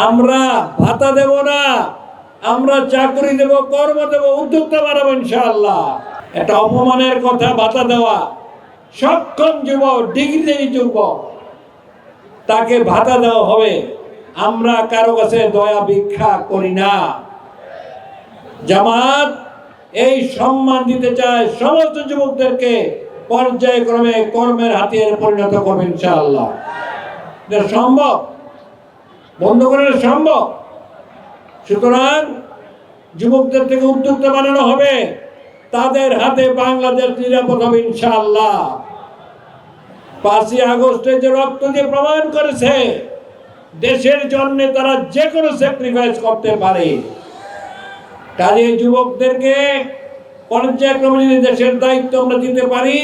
আমরা ভাতা দেব না, আমরা চাকরি দেব, কর্ম দেব, উদ্যোক্তা বাড়াবো ইনশাআল্লাহ। এটা অপমানের কথা ভাতা দেওয়া। সক্ষম যুবক, ডিগ্রিধারী যুবক, তাকে ভাতা দেওয়া হবে। আমরা কারো কাছে দয়া ভিক্ষা করি না। জামাত এই সম্মান দিতে চায় সমস্ত যুবকদেরকে, পর্যায়ক্রমে কর্মের হাতিয়ারে পরিণত করবে ইনশাআল্লাহ। এটা সম্ভব, বন্ধ করে সম্ভব। সুতরাং যুবকদের থেকে উদ্যোক্তা বানানো হবে, তাদের হাতে বাংলাদেশ নিরাপদ হবে ইনশাআল্লাহ। 5ই আগস্টে যে রক্ত দিয়ে প্রমাণ করেছে দেশের জন্য তারা যে কোনো স্যাক্রিফাইস করতে পারে। কাজে যুবকদেরকে পর্যায়ক্রমে যদি দেশের দায়িত্ব আমরা দিতে পারি,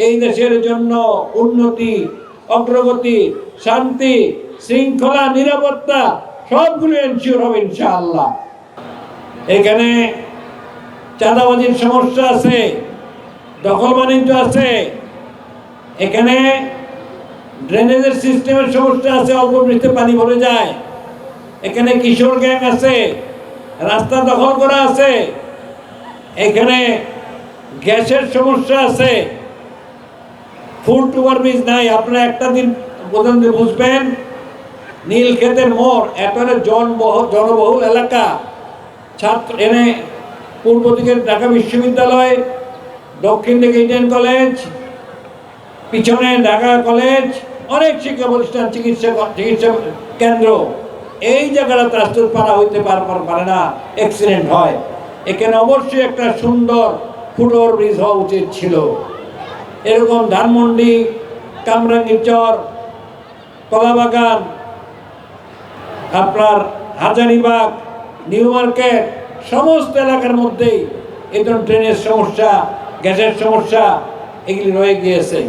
এই দেশের জন্য উন্নতি, অগ্রগতি, শান্তি, শৃঙ্খলা, নিরাপত্তা সবগুলো এনশিওর হবে ইনশাআল্লাহ। এখানে চাঁদাবাজির সমস্যা আছে, দখল বাণিজ্য আছে, এখানে ড্রেনেজের সিস্টেমের সমস্যা আছে, অল্প বৃষ্টিতে পানি ভরে যায়, এখানে কিশোর গ্যাং আছে, রাস্তা দখল করা আছে, এখানে গ্যাসের সমস্যা আছে, ফুট ওভারব্রিজ নাই। আপনারা একটা দিন প্রথম দিন বুঝবেন, নীলক্ষেতের মোড় একটা জনবহুল এলাকা, ছাত্র এনে পূর্ব দিকে ঢাকা বিশ্ববিদ্যালয়, দক্ষিণ দিকে ইডেন কলেজ, পিছনে ঢাকা কলেজ, অনেক শিক্ষা প্রতিষ্ঠান, চিকিৎসা কেন্দ্র। এই জায়গাটা রাস্তার পারা হইতে পারে না, অ্যাক্সিডেন্ট হয়। এখানে অবশ্যই একটা সুন্দর ফুটওভার ব্রিজ হওয়া উচিত ছিল। এরকম ধানমন্ডি, কামরাঙ্গীরচর, কলাবাগান, আপনার হাজারীবাগ, নিউ মার্কেট, সমস্ত এলাকার মধ্যেই এই ধরনের ট্রেনের সমস্যা, গ্যাসের সমস্যা এগুলি রয়ে গিয়েছে।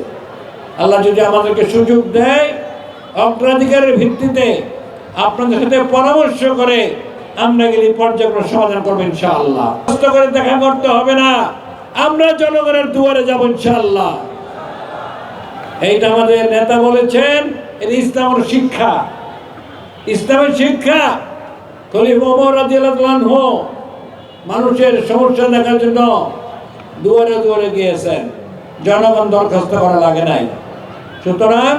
আল্লাহ যদি আমাদেরকে সুযোগ দেয়, অগ্রাধিকারের ভিত্তিতে আপনাদের সাথে পরামর্শ করে আমরা এগুলি পর্যায়ক্রমে সমাধান করবো ইনশাআল্লাহ। কষ্ট করে দেখা করতে হবে না, আমরা জনগণের দুয়ারে যাব ইনশাআল্লাহ। এইটা আমাদের নেতা বলেছেন, এটা ইসলামের শিক্ষা, ইসলামের শিক্ষা। খলিফা ওমর রাদিয়াল্লাহু আনহু মানুষের সমস্যা দেখার জন্য দুয়ারে দুয়ারে গিয়েছেন, জনগণ দরখাস্ত করা লাগে নাই। সুতরাং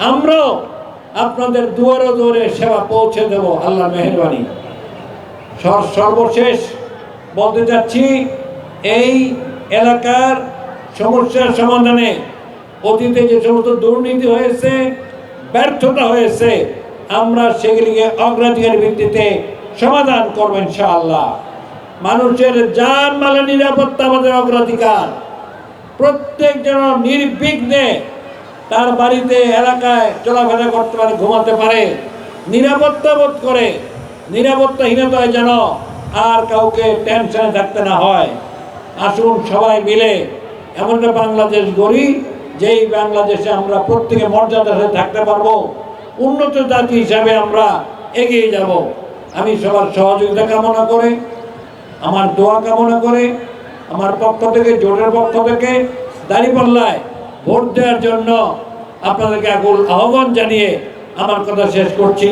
আমরাও আপনাদের দুয়ারে দুয়ারে সেবা পৌঁছে দেব, আল্লাহর মেহেরবানি। সর্বশেষ বলতে চাচ্ছি, এই এলাকার সমস্যার সমাধানে অতীতে যে সমস্ত দুর্নীতি হয়েছে, ব্যর্থতা হয়েছে, আমরা সেগুলিকে অগ্রাধিকারের ভিত্তিতে সমাধান করব ইনশাআল্লাহ। মানুষের জানমালের নিরাপত্তা আমাদের অগ্রাধিকার। প্রত্যেক জন নির্বিঘ্নে তার বাড়িতে, এলাকায় চলাফেরা করতে পারে, ঘুমাতে পারে, নিরাপত্তা বোধ করে, নিরাপত্তাহীনতায় যেন আর কাউকে টেনশনে থাকতে না হয়। আসুন সবাই মিলে এমন একটা বাংলাদেশ গড়ি, যেই বাংলাদেশে আমরা প্রত্যেকে মর্যাদার সাথে থাকতে পারবো, উন্নত জাতি হিসাবে আমরা এগিয়ে যাব। আমি সবার সহযোগিতা কামনা করে, আমার দোয়া কামনা করে, আমার পক্ষ থেকে, জোটের পক্ষ থেকে দাঁড়িপাল্লায় ভোট দেওয়ার জন্য আপনাদেরকে আকুল আহ্বান জানিয়ে আমার কথা শেষ করছি।